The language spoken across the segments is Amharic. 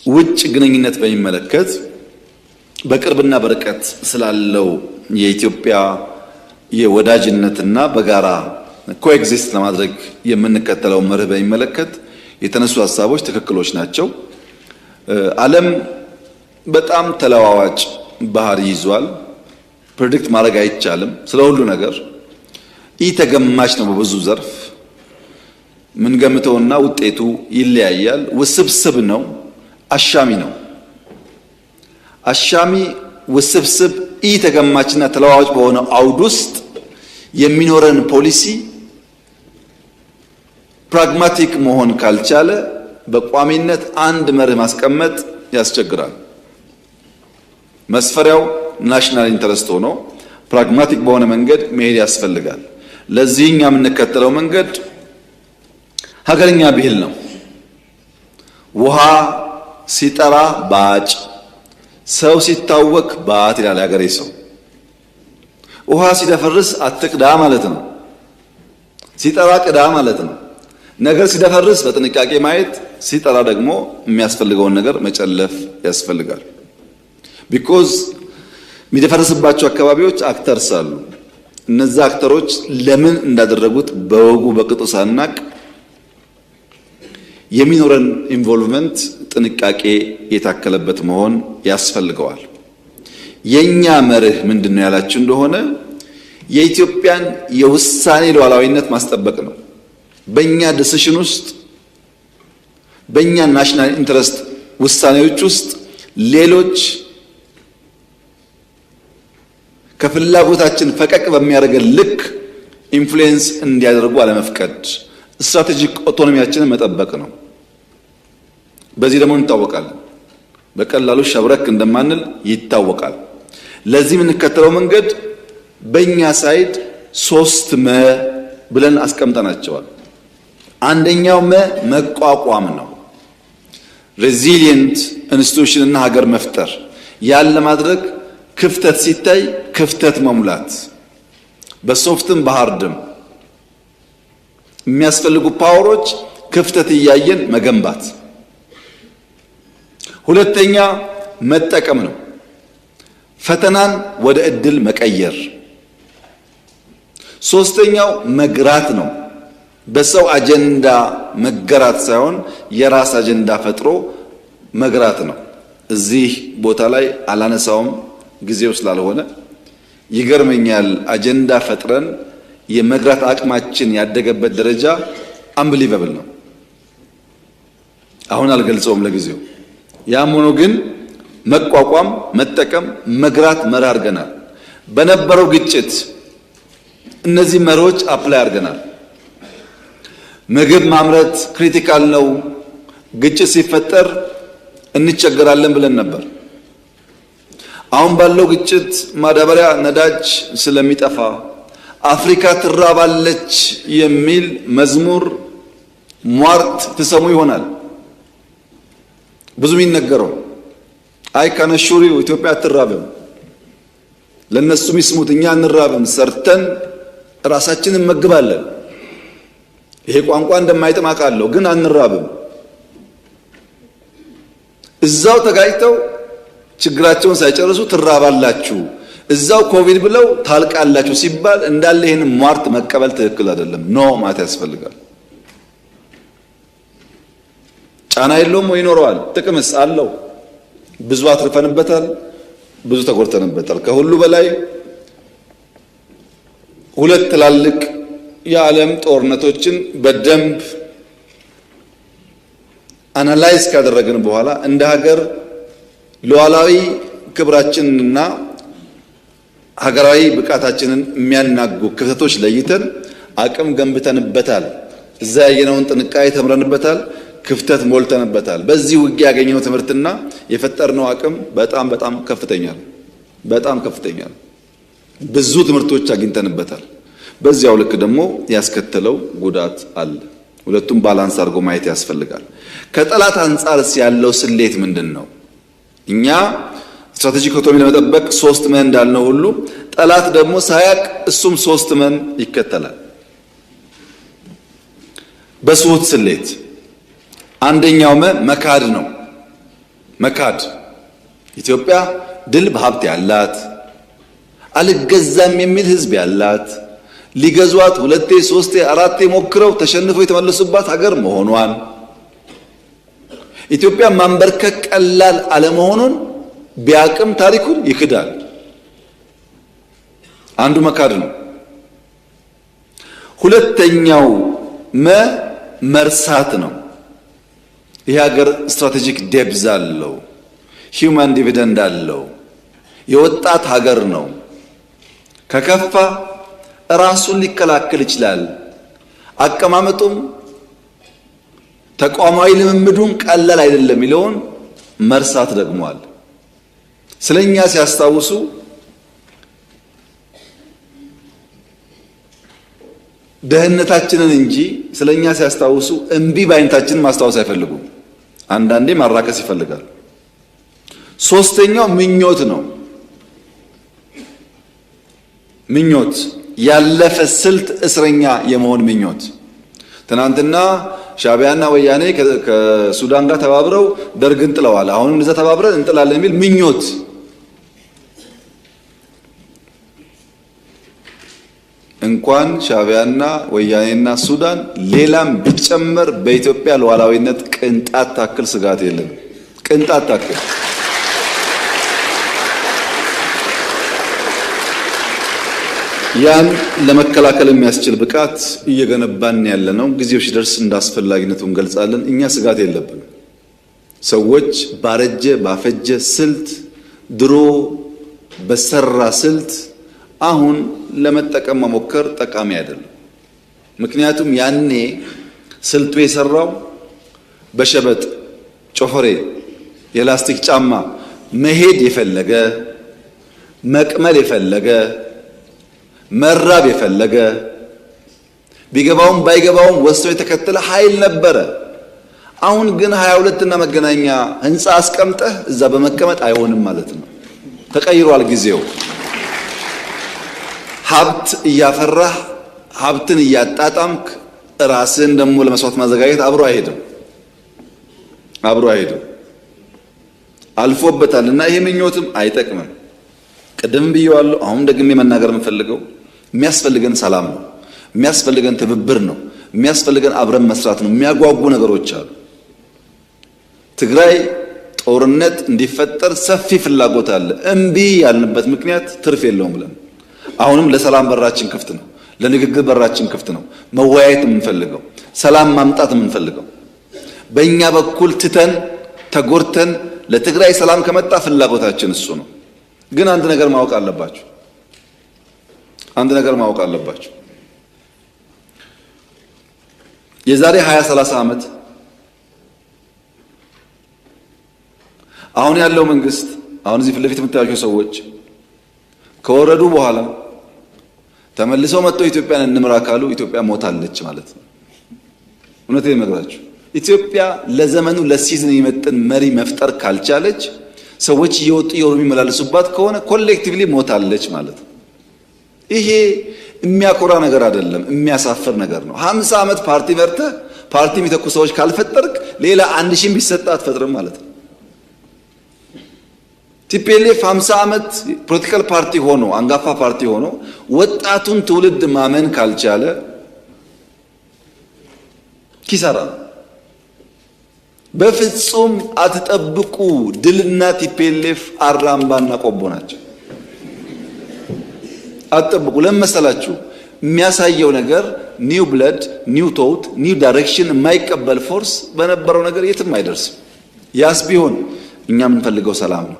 ውጭ ግንኙነት በሚመለከት በቅርብና በርቀት ስላለው የኢትዮጵያ የወዳጅነትና በጋራ ኮኤግዚስት ለማድረግ የምንከተለው መርህ በሚመለከት የተነሱ ሐሳቦች ትክክሎች ናቸው። ዓለም በጣም ተለዋዋጭ ባህሪ ይዟል። ፕሬዲክት ማድረግ አይቻልም። ስለ ሁሉ ነገር ተገማች ነው። በብዙ ዘርፍ ምን ገምተውና ውጤቱ ይለያያል። ውስብስብ ነው፣ አሻሚ ነው። አሻሚ ውስብስብ ተገማችና ተለዋዋጭ በሆነ አውድ ውስጥ የሚኖረን ፖሊሲ ፕራግማቲክ መሆን ካልቻለ በቋሚነት አንድ መርህ ማስቀመጥ ያስቸግራል። መስፈሪያው ናሽናል ኢንተረስት ሆኖ ፕራግማቲክ በሆነ መንገድ መሄድ ያስፈልጋል። ለዚህኛ የምንከተለው መንገድ ሀገርኛ ብሂል ነው። ውሃ ሲጠራ ባጭ፣ ሰው ሲታወክ ባት ይላል ሀገሬ ሰው። ውሃ ሲደፈርስ አትቅዳ ማለት ነው። ሲጠራ ቅዳ ማለት ነው። ነገር ሲደፈርስ በጥንቃቄ ማየት፣ ሲጠራ ደግሞ የሚያስፈልገውን ነገር መጨለፍ ያስፈልጋል። ቢኮዝ የሚደፈርስባቸው አካባቢዎች አክተርስ አሉ። እነዛ አክተሮች ለምን እንዳደረጉት በወጉ በቅጡ ሳናቅ የሚኖረን ኢንቮልቭመንት ጥንቃቄ የታከለበት መሆን ያስፈልገዋል። የኛ መርህ ምንድነው ያላችሁ እንደሆነ የኢትዮጵያን የውሳኔ ሉዓላዊነት ማስጠበቅ ነው። በእኛ ዲሲሽን ውስጥ በእኛ ናሽናል ኢንተረስት ውሳኔዎች ውስጥ ሌሎች ከፍላጎታችን ፈቀቅ በሚያደርገን ልክ ኢንፍሉዌንስ እንዲያደርጉ አለመፍቀድ፣ ስትራቴጂክ ኦቶኖሚያችንን መጠበቅ ነው። በዚህ ደግሞ እንታወቃለን። በቀላሉ ሸብረክ እንደማንል ይታወቃል። ለዚህ የምንከተለው መንገድ በእኛ ሳይድ 3 መ ብለን አስቀምጠናቸዋል። አንደኛው መቋቋም ነው። ሬዚሊየንት ኢንስቲትዩሽን እና ሀገር መፍጠር። ያን ለማድረግ ክፍተት ሲታይ ክፍተት መሙላት፣ በሶፍትም በሃርድም የሚያስፈልጉ ፓወሮች ክፍተት እያየን መገንባት። ሁለተኛ መጠቀም ነው። ፈተናን ወደ እድል መቀየር። ሶስተኛው መግራት ነው። በሰው አጀንዳ መገራት ሳይሆን የራስ አጀንዳ ፈጥሮ መግራት ነው። እዚህ ቦታ ላይ አላነሳውም ጊዜው ስላልሆነ። ይገርመኛል፣ አጀንዳ ፈጥረን የመግራት አቅማችን ያደገበት ደረጃ አንብሊቨብል ነው። አሁን አልገልጸውም ለጊዜው። ያም ሆኖ ግን መቋቋም፣ መጠቀም፣ መግራት መርህ አድርገናል። በነበረው ግጭት እነዚህ መርሆች አፕላይ አድርገናል። ምግብ ማምረት ክሪቲካል ነው፣ ግጭት ሲፈጠር እንቸገራለን ብለን ነበር። አሁን ባለው ግጭት ማዳበሪያ፣ ነዳጅ ስለሚጠፋ አፍሪካ ትራባለች የሚል መዝሙር ሟርት ትሰሙ ይሆናል። ብዙ የሚነገረው አይ ካነሹሪው ኢትዮጵያ አትራብም፣ ለነሱ ይስሙት፣ እኛ እንራብም፣ ሰርተን ራሳችንን እንመግባለን። ይሄ ቋንቋ እንደማይጥም አውቃለሁ፣ ግን አንራብም። እዛው ተጋጭተው ችግራቸውን ሳይጨርሱ ትራባላችሁ፣ እዛው ኮቪድ ብለው ታልቃላችሁ ሲባል እንዳለ ይሄን ሟርት መቀበል ትክክል አይደለም። ኖ ማለት ያስፈልጋል። ጫና የለውም ወይ? ይኖረዋል። ጥቅምስ አለው። ብዙ አትርፈንበታል፣ ብዙ ተጎድተንበታል። ከሁሉ በላይ 2 ትላልቅ የዓለም ጦርነቶችን በደንብ አናላይዝ ካደረግን በኋላ እንደ ሀገር ሉዓላዊ ክብራችንንና ሀገራዊ ብቃታችንን የሚያናጉ ክፍተቶች ለይተን አቅም ገንብተንበታል። እዛ ያየነውን ጥንቃቄ ተምረንበታል፣ ክፍተት ሞልተንበታል። በዚህ ውጊያ ያገኘነው ትምህርትና የፈጠርነው አቅም በጣም ከፍተኛ ነው። በጣም ከፍተኛ ነው። ብዙ ትምህርቶች አግኝተንበታል። በዚያው ልክ ደግሞ ያስከተለው ጉዳት አለ። ሁለቱም ባላንስ አድርጎ ማየት ያስፈልጋል። ከጠላት አንጻርስ ያለው ስሌት ምንድነው? እኛ ስትራቴጂክ ኦቶኖሚ ለመጠበቅ 3 መን እንዳልነው ሁሉ ጠላት ደግሞ ሳያቅ እሱም 3 መን ይከተላል። በስሁት ስሌት አንደኛው መካድ ነው። መካድ። ኢትዮጵያ ድል በሀብት ያላት አልገዛም የሚል ህዝብ ያላት ሊገዟት 2 3 4 ሞክረው ተሸንፈው የተመለሱባት ሀገር መሆኗን ኢትዮጵያ ማንበርከክ ቀላል አለመሆኑን ቢያቅም ታሪኩን ይክዳል። አንዱ መካድ ነው። ሁለተኛው መርሳት ነው። ይህ ሀገር ስትራቴጂክ ዴፕዝ አለው፣ ሂውማን ዲቪደንድ አለው፣ የወጣት ሀገር ነው። ከከፋ ራሱን ሊከላከል ይችላል። አቀማመጡም ተቋማዊ ልምምዱን ቀላል አይደለም የሚለውን መርሳት ደግሟል። ስለኛ ሲያስታውሱ ደህንነታችንን እንጂ ስለኛ ሲያስታውሱ እምቢ ባይነታችንን ማስታወስ አይፈልጉም። አንዳንዴ ማራከስ ይፈልጋል። ሶስተኛው ምኞት ነው። ምኞት ያለፈ ስልት እስረኛ የመሆን ምኞት። ትናንትና ሻዕቢያና ወያኔ ከሱዳን ጋር ተባብረው ደርግን ጥለዋል። አሁንም እንደዛ ተባብረን እንጥላለን የሚል ምኞት። እንኳን ሻዕቢያና ወያኔና ሱዳን ሌላም ቢጨመር በኢትዮጵያ ሉዓላዊነት ቅንጣት ታክል ስጋት የለም። ቅንጣት ታክል ያን ለመከላከል የሚያስችል ብቃት እየገነባን ያለ ነው። ጊዜው ሲደርስ እንዳስፈላጊነቱ እንገልጻለን። እኛ ስጋት የለብንም። ሰዎች ባረጀ ባፈጀ ስልት ድሮ በሰራ ስልት አሁን ለመጠቀም መሞከር ጠቃሚ አይደለም። ምክንያቱም ያኔ ስልቱ የሰራው በሸበጥ ጮፈሬ የላስቲክ ጫማ መሄድ የፈለገ መቅመል የፈለገ መራብ የፈለገ ቢገባውም ባይገባውም ወስቶ የተከተለ ኃይል ነበረ። አሁን ግን 22 እና መገናኛ ህንፃ አስቀምጠህ እዛ በመቀመጥ አይሆንም ማለት ነው። ተቀይሯል ጊዜው። ሀብት እያፈራህ ሀብትን እያጣጣምክ ራስን ደግሞ ለመስዋዕት ማዘጋጀት አብሮ አይሄድም። አልፎበታልና ይሄ ምኞትም አይጠቅምም። ቅድም ብየዋለሁ፣ አሁን ደግሜ መናገር የምፈልገው የሚያስፈልገን ሰላም ነው፣ የሚያስፈልገን ትብብር ነው፣ የሚያስፈልገን አብረን መስራት ነው። የሚያጓጉ ነገሮች አሉ። ትግራይ ጦርነት እንዲፈጠር ሰፊ ፍላጎት አለ። እምቢ ያልንበት ምክንያት ትርፍ የለውም ብለን አሁንም ለሰላም በራችን ክፍት ነው፣ ለንግግር በራችን ክፍት ነው። መወያየት የምንፈልገው ሰላም ማምጣት የምንፈልገው በእኛ በኩል ትተን ተጎርተን ለትግራይ ሰላም ከመጣ ፍላጎታችን እሱ ነው። ግን አንድ ነገር ማወቅ አለባችሁ። የዛሬ 20-30 ዓመት አሁን ያለው መንግስት አሁን እዚህ ፊት ለፊት የምታዩቸው ሰዎች ከወረዱ በኋላ ተመልሰው መጥተው ኢትዮጵያን እንምራ ካሉ ኢትዮጵያ ሞታለች ማለት ነው። እውነቴን እነግራችሁ፣ ኢትዮጵያ ለዘመኑ ለሲዝን የሚመጥን መሪ መፍጠር ካልቻለች ሰዎች እየወጡ የሚመላለሱባት ከሆነ ኮሌክቲቭሊ ሞታለች ማለት ነው። ይሄ የሚያኮራ ነገር አይደለም፣ የሚያሳፍር ነገር ነው። 50 ዓመት ፓርቲ መርተህ ፓርቲ የሚተኩ ሰዎች ካልፈጠርክ ሌላ 1000 ቢሰጣ አትፈጥርም ማለት ነው። ቲፒኤልኤፍ 50 ዓመት ፖለቲካል ፓርቲ ሆኖ አንጋፋ ፓርቲ ሆኖ ወጣቱን ትውልድ ማመን ካልቻለ ኪሳራ ነው። በፍጹም አትጠብቁ። ድልና ቲፒኤልኤፍ አራምባና ቆቦ ናቸው። አትጠብቁ። ለምን መሰላችሁ? የሚያሳየው ነገር ኒው ብለድ፣ ኒው ቶት፣ ኒው ዳይሬክሽን የማይቀበል ፎርስ በነበረው ነገር የትም አይደርስም። ያስ ቢሆን እኛ የምንፈልገው ሰላም ነው።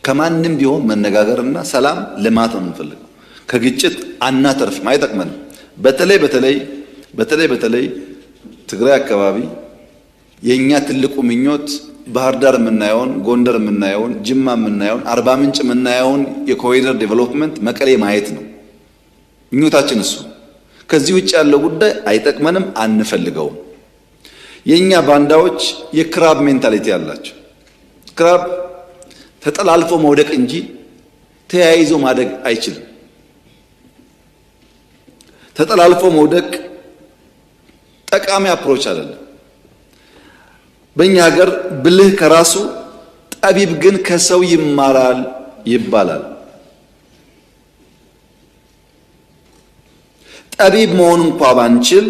ከማንም ቢሆን መነጋገርና ሰላም፣ ልማት ነው የምንፈልገው። ከግጭት አናተርፍም፣ አይጠቅመንም። በተለይ ትግራይ አካባቢ የኛ ትልቁ ምኞት ባህር ዳር የምናየውን፣ ጎንደር የምናየውን፣ ጅማ የምናየውን፣ አርባ ምንጭ የምናየውን የኮሪደር ዴቨሎፕመንት መቀሌ ማየት ነው ምኞታችን እሱ። ከዚህ ውጭ ያለው ጉዳይ አይጠቅመንም፣ አንፈልገውም። የኛ ባንዳዎች የክራብ ሜንታሊቲ ያላቸው፣ ክራብ ተጠላልፎ መውደቅ እንጂ ተያይዞ ማደግ አይችልም። ተጠላልፎ መውደቅ ጠቃሚ አፕሮች አይደለም። በእኛ ሀገር ብልህ ከራሱ ጠቢብ ግን ከሰው ይማራል ይባላል። ጠቢብ መሆን እንኳ ባንችል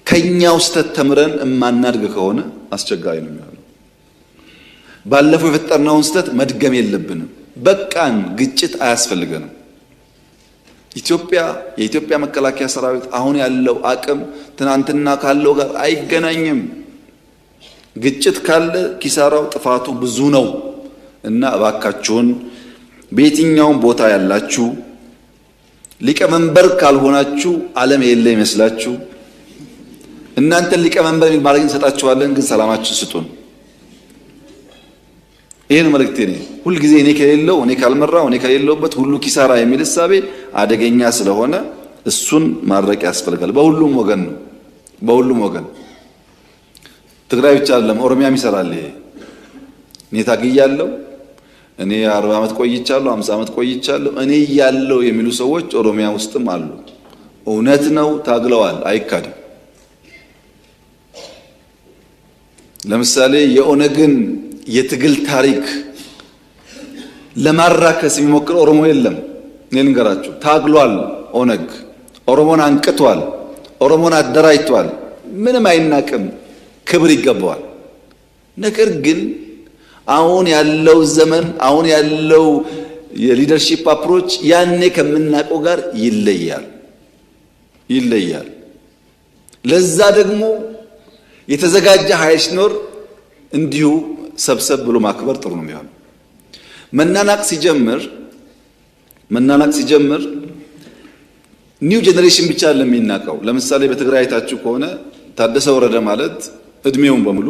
ከኛው ስህተት ተምረን እማናድግ ከሆነ አስቸጋሪ ነው የሚሆነው። ባለፈው የፈጠርነውን ስህተት መድገም የለብንም። በቃን፣ ግጭት አያስፈልገንም። የኢትዮጵያ መከላከያ ሰራዊት አሁን ያለው አቅም ትናንትና ካለው ጋር አይገናኝም። ግጭት ካለ ኪሳራው ጥፋቱ ብዙ ነው እና እባካችሁን በየትኛውም ቦታ ያላችሁ ሊቀመንበር ካልሆናችሁ ዓለም የለ ይመስላችሁ እናንተን ሊቀመንበር የሚል ማድረግ እንሰጣችኋለን፣ ግን ሰላማችሁን ስጡን። ይሄን መልእክቴ ነው። ሁል ጊዜ እኔ ከሌለው እኔ ካልመራው እኔ ከሌለውበት ሁሉ ኪሳራ የሚል እሳቤ አደገኛ ስለሆነ እሱን ማድረቅ ያስፈልጋል። በሁሉም ወገን ነው፣ በሁሉም ወገን። ትግራይ ብቻ አይደለም፣ ኦሮሚያም ይሰራል። ይሄ እኔ ታግያለሁ፣ እኔ 40 ዓመት ቆይቻለሁ፣ 50 ዓመት ቆይቻለሁ፣ እኔ እያለሁ የሚሉ ሰዎች ኦሮሚያ ውስጥም አሉ። እውነት ነው፣ ታግለዋል፣ አይካድም። ለምሳሌ የኦነግን የትግል ታሪክ ለማራከስ የሚሞክር ኦሮሞ የለም። እኔ ልንገራችሁ፣ ታግሏል። ኦነግ ኦሮሞን አንቅቷል፣ ኦሮሞን አደራጅቷል። ምንም አይናቅም፣ ክብር ይገባዋል። ነገር ግን አሁን ያለው ዘመን አሁን ያለው የሊደርሺፕ አፕሮች ያኔ ከምናውቀው ጋር ይለያል። ለዛ ደግሞ የተዘጋጀ ኃይል ሲኖር እንዲሁ ሰብሰብ ብሎ ማክበር ጥሩ ነው የሚሆነው። መናናቅ ሲጀምር ኒው ጄኔሬሽን ብቻ ለሚናቀው። ለምሳሌ በትግራይ አይታችሁ ከሆነ ታደሰ ወረደ ማለት እድሜውን በሙሉ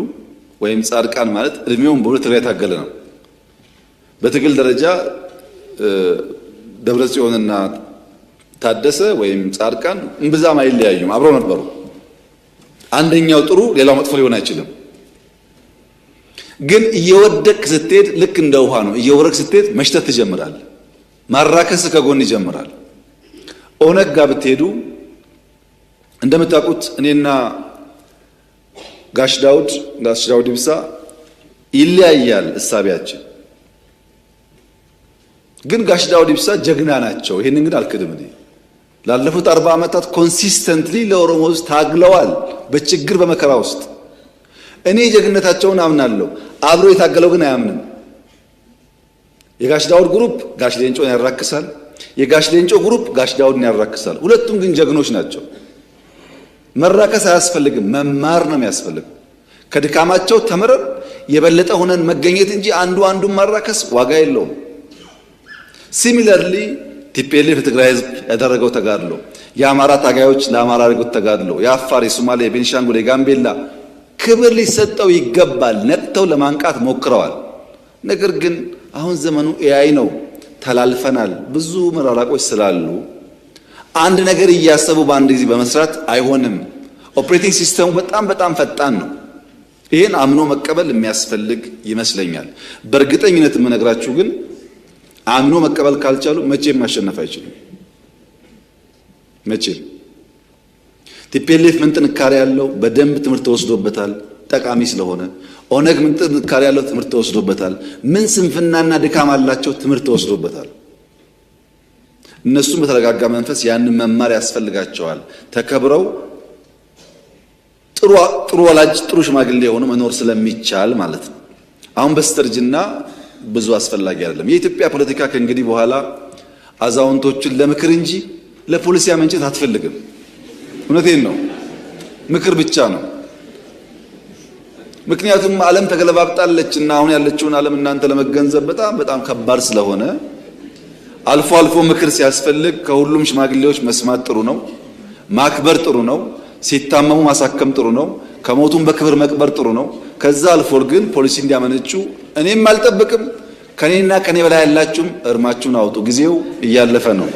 ወይም ጻድቃን ማለት እድሜውን በሙሉ ትግራይ ታገለ ነው። በትግል ደረጃ ደብረጽዮንና ታደሰ ወይም ጻድቃን እምብዛም አይለያዩም፣ አብረው ነበሩ። አንደኛው ጥሩ ሌላው መጥፎ ሊሆን አይችልም። ግን እየወደቅ ስትሄድ ልክ እንደ ውሃ ነው። እየወረቅ ስትሄድ መሽተት ትጀምራለህ። ማራከስ ከጎን ይጀምራል። ኦነግ ጋር ብትሄዱ እንደምታውቁት እኔና ጋሽ ዳውድ ኢብሳ ይለያያል እሳቢያችን። ግን ጋሽ ዳውድ ኢብሳ ጀግና ናቸው። ይሄንን ግን አልክድም። እኔ ላለፉት 40 ዓመታት ኮንሲስተንትሊ ለኦሮሞ ውስጥ ታግለዋል፣ በችግር በመከራ ውስጥ። እኔ ጀግነታቸውን አምናለሁ። አብሮ የታገለው ግን አያምንም። የጋሽ ዳውድ ግሩፕ ጋሽ ሌንጮን ያራክሳል፣ የጋሽ ሌንጮ ግሩፕ ጋሽ ዳውድን ያራክሳል። ሁለቱም ግን ጀግኖች ናቸው። መራከስ አያስፈልግም፣ መማር ነው የሚያስፈልግ። ከድካማቸው ተምረን የበለጠ ሆነን መገኘት እንጂ አንዱን ማራከስ ዋጋ የለውም። ሲሚለርሊ ቲፒኤልኤፍ የትግራይ ህዝብ ያደረገው ተጋድሎ፣ የአማራ ታጋዮች ለአማራ ያደረጉት ተጋድሎ፣ የአፋር፣ የሶማሌ፣ የቤኒሻንጉል፣ የጋምቤላ ክብር ሊሰጠው ይገባል። ነቅተው ለማንቃት ሞክረዋል። ነገር ግን አሁን ዘመኑ ኤአይ ነው፣ ተላልፈናል። ብዙ መራራቆች ስላሉ አንድ ነገር እያሰቡ በአንድ ጊዜ በመስራት አይሆንም። ኦፕሬቲንግ ሲስተሙ በጣም ፈጣን ነው። ይህን አምኖ መቀበል የሚያስፈልግ ይመስለኛል። በእርግጠኝነት የምነግራችሁ ግን አምኖ መቀበል ካልቻሉ መቼም ማሸነፍ አይችሉም። መቼም ቲፒኤልኤፍ ምን ጥንካሬ ያለው በደንብ ትምህርት ተወስዶበታል፣ ጠቃሚ ስለሆነ። ኦነግ ምን ጥንካሬ ያለው ትምህርት ተወስዶበታል። ምን ስንፍናና ድካም አላቸው፣ ትምህርት ተወስዶበታል። እነሱም በተረጋጋ መንፈስ ያንን መማር ያስፈልጋቸዋል። ተከብረው ጥሩ ወላጅ ጥሩ ሽማግሌ የሆኑ መኖር ስለሚቻል ማለት ነው። አሁን በስተርጅና ብዙ አስፈላጊ አይደለም። የኢትዮጵያ ፖለቲካ ከእንግዲህ በኋላ አዛውንቶችን ለምክር እንጂ ለፖሊሲ መንጨት አትፈልግም። እውነቴን ነው፣ ምክር ብቻ ነው። ምክንያቱም ዓለም ተገለባብጣለችና አሁን ያለችውን ዓለም እናንተ ለመገንዘብ በጣም ከባድ ስለሆነ አልፎ አልፎ ምክር ሲያስፈልግ ከሁሉም ሽማግሌዎች መስማት ጥሩ ነው። ማክበር ጥሩ ነው። ሲታመሙ ማሳከም ጥሩ ነው። ከሞቱም በክብር መቅበር ጥሩ ነው። ከዛ አልፎ ግን ፖሊሲ እንዲያመነጩ እኔም አልጠብቅም። ከኔና ከኔ በላይ ያላችሁም እርማችሁን አውጡ። ጊዜው እያለፈ ነው።